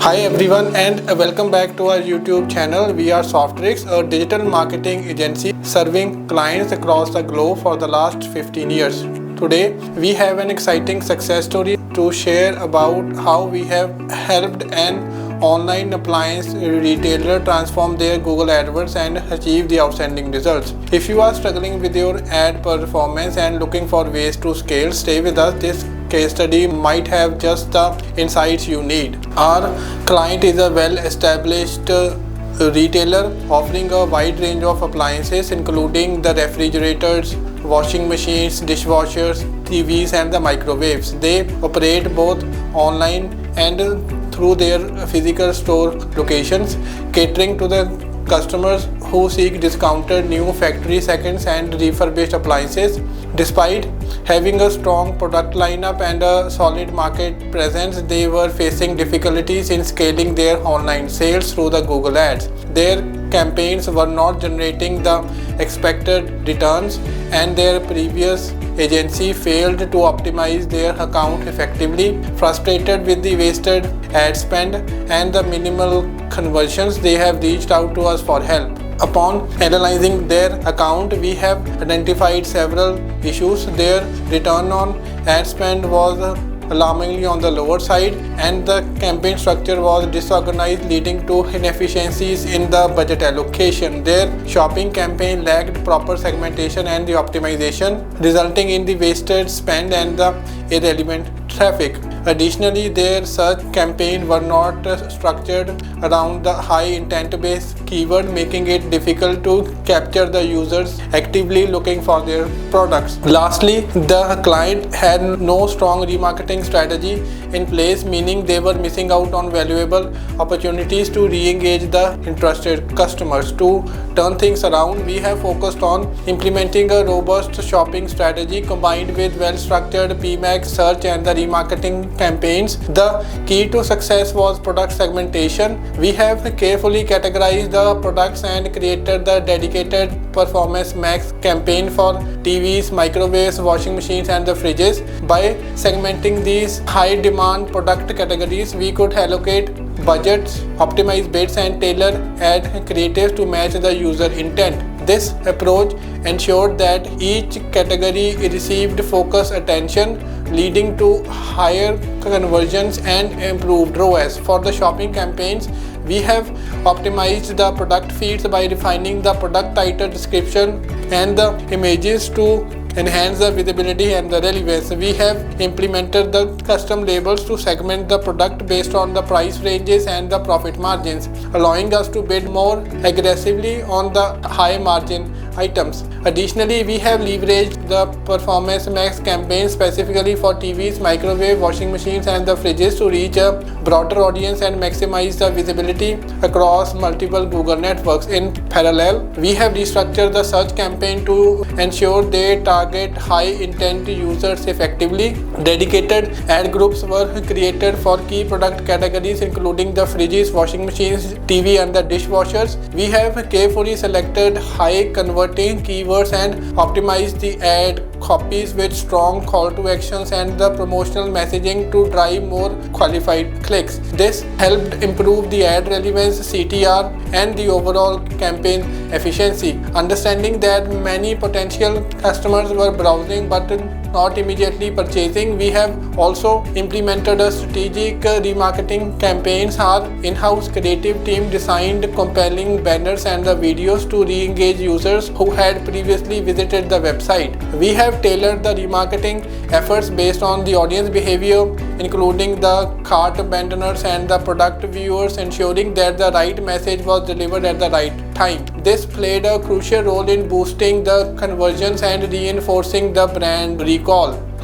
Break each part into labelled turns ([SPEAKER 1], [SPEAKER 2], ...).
[SPEAKER 1] Hi everyone and welcome back to our YouTube channel. We are Softtrix, a digital marketing agency serving clients across the globe for the last 15 years. Today we have an exciting success story to share about how we have helped an online appliance retailer transform their Google AdWords and achieve the outstanding results. If you are struggling with your ad performance and looking for ways to scale, stay with us. This case study might have just the insights you need. Our client is a well-established retailer offering a wide range of appliances including the refrigerators, washing machines, dishwashers, TVs and the microwaves. They operate both online and through their physical store locations, catering to the customers who seek discounted new factory seconds and refurbished appliances. Despite having a strong product lineup and a solid market presence, they were facing difficulties in scaling their online sales through the Google Ads. Their campaigns were not generating the expected returns, and their previous agency failed to optimize their account effectively. Frustrated with the wasted ad spend and the minimal conversions, they have reached out to us for help. Upon analyzing their account, we have identified several issues. Their return on ad spend was alarmingly on the lower side, and the campaign structure was disorganized, leading to inefficiencies in the budget allocation. Their shopping campaign lacked proper segmentation and the optimization, resulting in the wasted spend and the irrelevant traffic. Additionally, their search campaign were not structured around the high intent-based keyword, making it difficult to capture the users actively looking for their products. Lastly, the client had no strong remarketing strategy in place, meaning they were missing out on valuable opportunities to re-engage the interested customers. To turn things around, we have focused on implementing a robust shopping strategy combined with well-structured PMAX search and the remarketing campaigns. The key to success was product segmentation. We have carefully categorized the products and created the dedicated Performance Max campaign for TVs, microwaves, washing machines and the fridges. By segmenting these high demand product categories, we could allocate budgets, optimize bids and tailor ad creatives to match the user intent. This approach ensured that each category received focused attention, leading to higher conversions and improved ROAS. For the shopping campaigns, we have optimized the product feeds by refining the product title description and the images to enhance the visibility and the relevance. We have implemented the custom labels to segment the product based on the price ranges and the profit margins, allowing us to bid more aggressively on the high margin items. Additionally, we have leveraged the Performance Max campaign specifically for TVs, microwave, washing machines and the fridges to reach a broader audience and maximize the visibility across multiple Google networks. In parallel, we have restructured the search campaign to ensure they target high intent users effectively. Dedicated ad groups were created for key product categories including the fridges, washing machines, TV and the dishwashers. We have carefully selected high converting keywords and optimized the ad copies with strong call to actions and the promotional messaging to drive more qualified clicks. This helped improve the ad relevance, CTR and the overall campaign efficiency. Understanding that many potential customers were browsing but not immediately purchasing, we have also implemented a strategic remarketing campaigns. Our in-house creative team designed compelling banners and the videos to re-engage users who had previously visited the website. We have tailored the remarketing efforts based on the audience behavior, including the cart abandoners and the product viewers, ensuring that the right message was delivered at the right time. This played a crucial role in boosting the conversions and reinforcing the brand recall.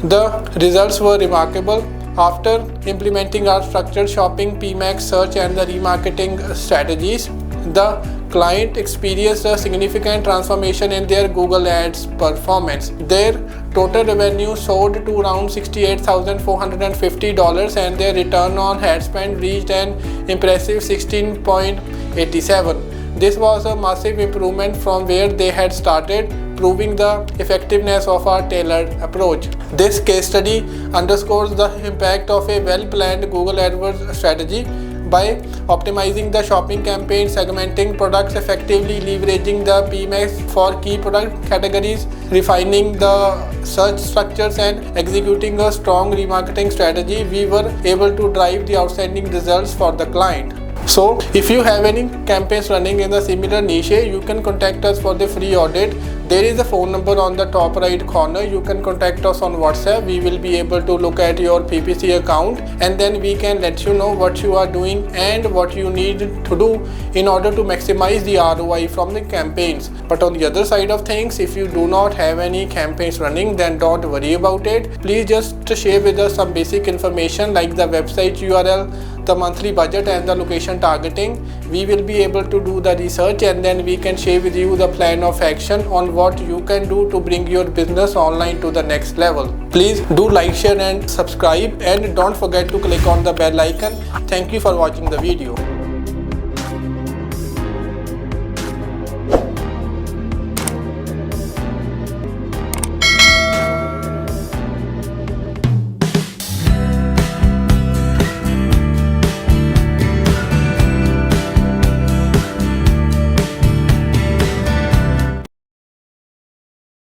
[SPEAKER 1] The results were remarkable. After implementing our structured shopping, PMAX search and the remarketing strategies, the client experienced a significant transformation in their Google Ads performance. Their total revenue soared to around $68,450 and their return on ad spend reached an impressive 16.87. This was a massive improvement from where they had started, proving the effectiveness of our tailored approach. This case study underscores the impact of a well-planned Google AdWords strategy. by optimizing the shopping campaign, segmenting products effectively, leveraging the PMAX for key product categories, refining the search structures and executing a strong remarketing strategy, we were able to drive the outstanding results for the client. So if you have any campaigns running in a similar niche, you can contact us for the free audit. There is a phone number on the top right corner. You can contact us on WhatsApp. We will be able to look at your PPC account and then we can let you know what you are doing and what you need to do in order to maximize the ROI from the campaigns. But on the other side of things, if you do not have any campaigns running, then don't worry about it. Please just share with us some basic information like the website URL, the monthly budget and the location targeting. We will be able to do the research and then we can share with you the plan of action on what you can do to bring your business online to the next level. Please do like, share and subscribe, and don't forget to click on the bell icon. Thank you for watching the video.